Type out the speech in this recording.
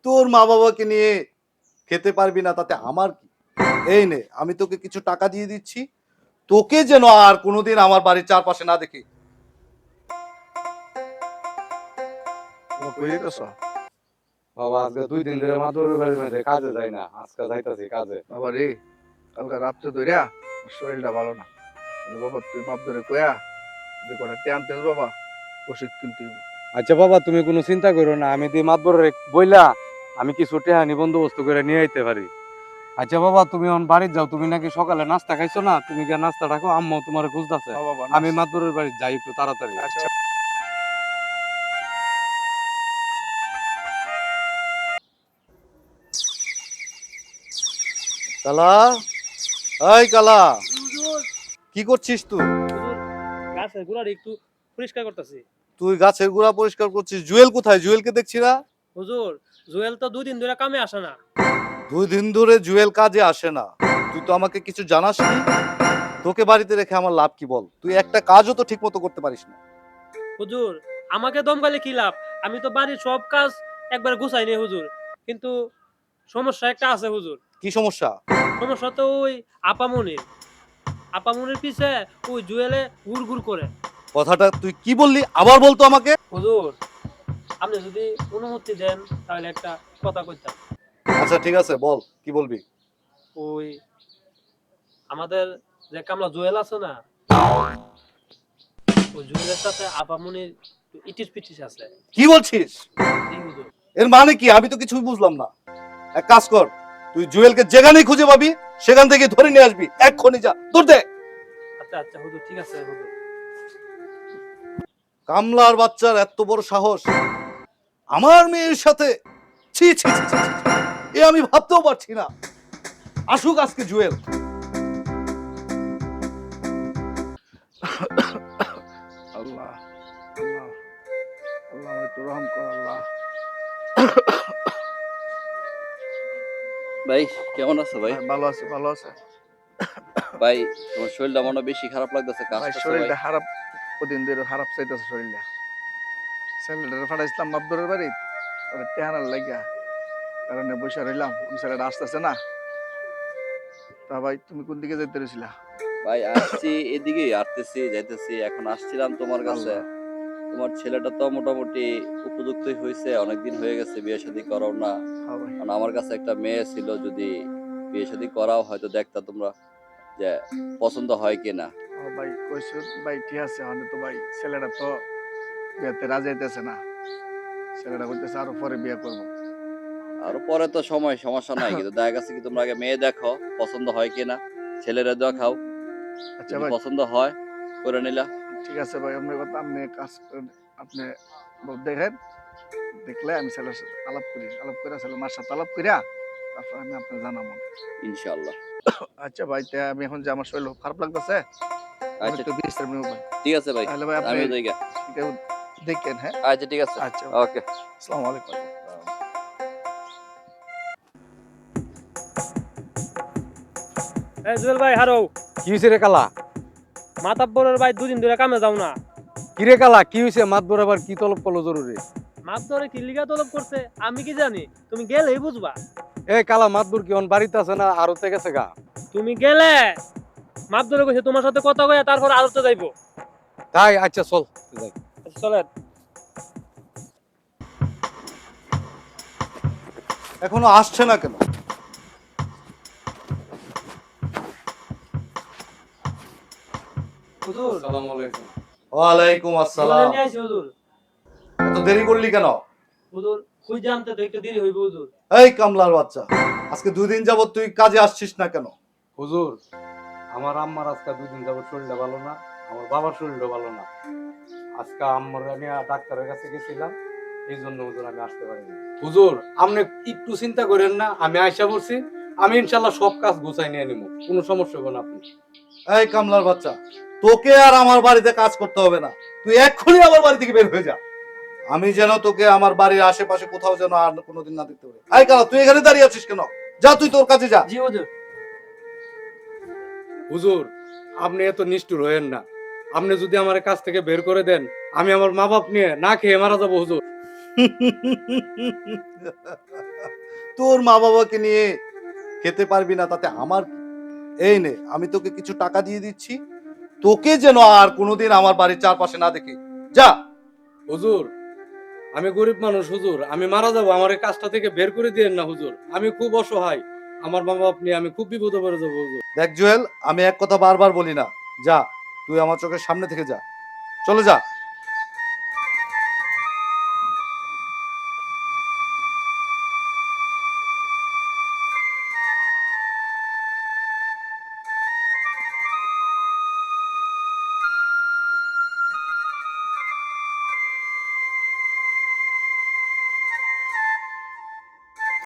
তোর মা বাবাকে নিয়ে খেতে পারবি না তাতে আমার কি? এই নে, আমি তোকে কিছু টাকা দিয়ে দিচ্ছি, তোকে যেন আর কোনোদিন আমার বাড়ির চারপাশে না দেখি। কই যেতেছ? বাবা আজকে 2 দিন ধরে মাদুরের বাড়ির মধ্যে কাজে যাই না, আজকে যাইতাছি কাজে। বাবা রে, কালকে রাত্রে ধইরা শরীরটা ভালো না। বাবা তুই বাপ ধরে কয়া যে কটা টেনতে বাবা ওষুধ কিনতে হইব। আচ্ছা বাবা তুমি কোনো চিন্তা করো না, আমি দি মাদুরের বইলা আমি কিছু টেহানি বন্দোবস্ত করে নিয়ে আইতে পারি। আচ্ছা বাবা তুমি এখন বাড়ি যাও, তুমি নাকি সকালে নাস্তা খাইছো না, তুমি গিয়ে নাস্তা রাখো, আম্মু তোমার খুঁজতেছে। হ্যাঁ বাবা, আমি মাদুরের বাড়ি যাই একটু তাড়াতাড়ি। আচ্ছা। কালা, এই কালা, কি করছিস তুই? গাছের গোড়াটা একটু পরিষ্কার করতেছি। তুই গাছের গোড়া পরিষ্কার করছিস? জুয়েল কোথায়? জুয়েলকে দেখছি না। হুজুর, জুয়েল তো 2 দিন ধরে কামে আসে না। 2 দিন ধরে জুয়েল কাজে আসে না? তুই তো আমাকে কিছু জানাসনি। তোকে বাড়িতে রেখে আমার লাভ কি বল? তুই একটা কাজও তো ঠিক মতো করতে পারিস না। হুজুর, আমাকে দমকালে কি লাভ? আমি তো বাড়ির সব কাজ একবার গুছাই নি হুজুর। কিন্তু সমস্যা একটা আছে হুজুর। কি সমস্যা? সমস্যা তো ওই আপামনির। আপামনির পিছে ওই জুয়েলে ঘুর করে। কথাটা তুই কি বললি? আবার বলতো আমাকে। হুজুর, আপনি যদি অনুমতি দেন তাহলে একটা কথা কইতাম। আচ্ছা ঠিক আছে, বল কি বলবি। ওই আমাদের যে কামলা জুয়েল আছে না, ওই জুয়েলের সাথে আপামনির ইটিস পিটিস আছে। কি বলছিস? জি হুজুর। এর মানে কি? আমি তো কিছুই বুঝলাম না। এক কাজ কর, তুই জুয়েলকে যেখানেই খুঁজে পাবি সেখান থেকে ধরে নিয়ে আসবি, এক্ষুনি যা, দূর দে। আচ্ছা আচ্ছা হুজুর, ঠিক আছে হুজুর। কামলার বাচ্চার এত বড় সাহস আমার মেয়ের সাথে! ছি ছি ছি ছি ছি। এ আমি ভাবতেও পারছি না। আসুক আজকে জুয়েল। আল্লাহ, আল্লাহ, আল্লাহ একটু রহম কর আল্লাহ। ভাই কেমন আছো ভাই? ভাই ভালো আছে, ভালো আছে। ভাই তোমার শরীরটা মনে হয় বেশি খারাপ লাগতেছে, কাজ ভাই করছো ভাই? শরীরটা খারাপ, কদিন ধরে খারাপ চাইতেছে শরীরটা। ছেলেটারে ফাটাইছিলাম বাপদরের বাড়ি, ওরা টেহানার লাগিয়া কারণে বসে রইলাম, ওই ছেলেটা আসতেছে না। তা ভাই তুমি কোন দিকে যেতে রয়েছিলা? ভাই আসছি এদিকেই, আসতেছি যাইতেছি, এখন আসছিলাম তোমার কাছে। আল্লাহ, তোমার ছেলেটা তো মোটামুটি উপযুক্তই হয়েছে, অনেকদিন হয়ে গেছে বিয়ে শাদী করাও না। হ্যাঁ ভাই, কারণ আমার কাছে একটা মেয়ে ছিল, যদি বিয়ে শাদী করাও হয়তো দেখতা তোমরা যে পছন্দ হয় কিনা। হ্যাঁ ভাই কইছো ভাই, ঠিক আছে। মানে তো ভাই ছেলেটা তো বিয়েতে রাজি হইতেছে না, ছেলেটা কইতেছে আরো পরে বিয়ে করবো। আর পরে তো সমস্যা নাই, কিন্তু দেখা গেছে কি তোমরা আগে মেয়ে দেখো পছন্দ হয় কিনা, ছেলেরা দেখাও, আচ্ছা যদি ভাই, পছন্দ হয় করে নিলা। ঠিক আছে ভাই, আপনার কথা আপনি কাজ করেন, আপনি দেখেন, দেখলে আমি ছেলের সাথে আলাপ করি, আলাপ করে ছেলে মার সাথে আলাপ করিয়া তারপর আমি আপনার জানাবো। ইনশাআল্লাহ। আচ্ছা ভাই, তা আমি এখন যে আমার শরীর খারাপ লাগতেছে, আমি আচ্ছা একটু বিশ্রাম নেবো ভাই। ঠিক আছে ভাই, তাহলে ভাই আপনি আমিও যাই গা। এটাও দেখেন, হ্যাঁ? আচ্ছা ঠিক আছে। আচ্ছা, ওকে। আসসালামু আলাইকুম। এই জুয়েল ভাই হারো, কি হয়েছে রে কালা? মাতাব্বরের ভাই 2 দিন ধরে কামে যাও না। কি রে কালা, কি হয়েছে? মাতবর আবার কি তলব করলো জরুরি? মাতবরে কি লিগা তলব করছে আমি কি জানি, তুমি গেলেই বুঝবা। এই কালা, মাতবর কি অন বাড়িতে আছে না আরতে গেছে গা? তুমি গেলে মাতবরে কইছে তোমার সাথে কথা কইয়া তারপর আরতে যাইবো। তাই? আচ্ছা চল যাই। আচ্ছা, চলেন। এখনো আসছে না কেন? হুজুর, আসসালামু আলাইকুম। ওয়ালাইকুম আসসালাম। নিয়ে আইছি হুজুর। এত দেরি করলি কেন? হুজুর খুঁজ জানতে তো একটু দেরি হইব হুজুর। এই কামলার বাচ্চা, আজকে 2 দিন যাবত তুই কাজে আসছিস না কেন? হুজুর, আমার আম্মার আজকে 2 দিন যাবত শরীরটা ভালো না, আমার বাবার শরীরটা ভালো না। আজকে আম্মার আমি ডাক্তারের কাছে গেছিলাম, এই জন্য হুজুর আমি আসতে পারিনি। হুজুর আপনি একটু চিন্তা করেন না, আমি আইসা বলছি, আমি ইনশাল্লাহ সব কাজ গুছাই নিয়ে নিব, কোনো সমস্যা হবে না। আপনি এই কামলার বাচ্চা, তোকে আর আমার বাড়িতে কাজ করতে হবে না, তুই এক্ষুনি আমার বাড়ি থেকে বের হয়ে যা। আমি যেন তোকে আমার বাড়ির আশেপাশে কোথাও যেন আর কোনোদিন না দেখতে পারি। এই কালা, তুই এখানে দাঁড়িয়ে আছিস কেন? যা, তুই তোর কাছে যা। জি হুজুর। হুজুর আপনি এত নিষ্ঠুর হয়েন না, আপনি যদি আমার কাছ থেকে বের করে দেন আমি আমার মা বাপ নিয়ে না খেয়ে মারা যাবো হুজুর। তোর মা বাবাকে নিয়ে খেতে পারবি না তাতে আমার কি? এই নে, আমি তোকে কিছু টাকা দিয়ে দিচ্ছি, তোকে যেন আর কোনোদিন আমার বাড়ির চারপাশে না দেখি। যা। হুজুর আমি গরিব মানুষ হুজুর, আমি মারা যাবো, আমার এই কাজটা থেকে বের করে দিয়েন না হুজুর, আমি খুব অসহায়, আমার মা বাপ নিয়ে আমি খুব বিপদে পড়ে যাবো হুজুর। দেখ জুয়েল, আমি এক কথা বারবার বলি না, যা তুই আমার চোখের সামনে থেকে যা, চলে যা।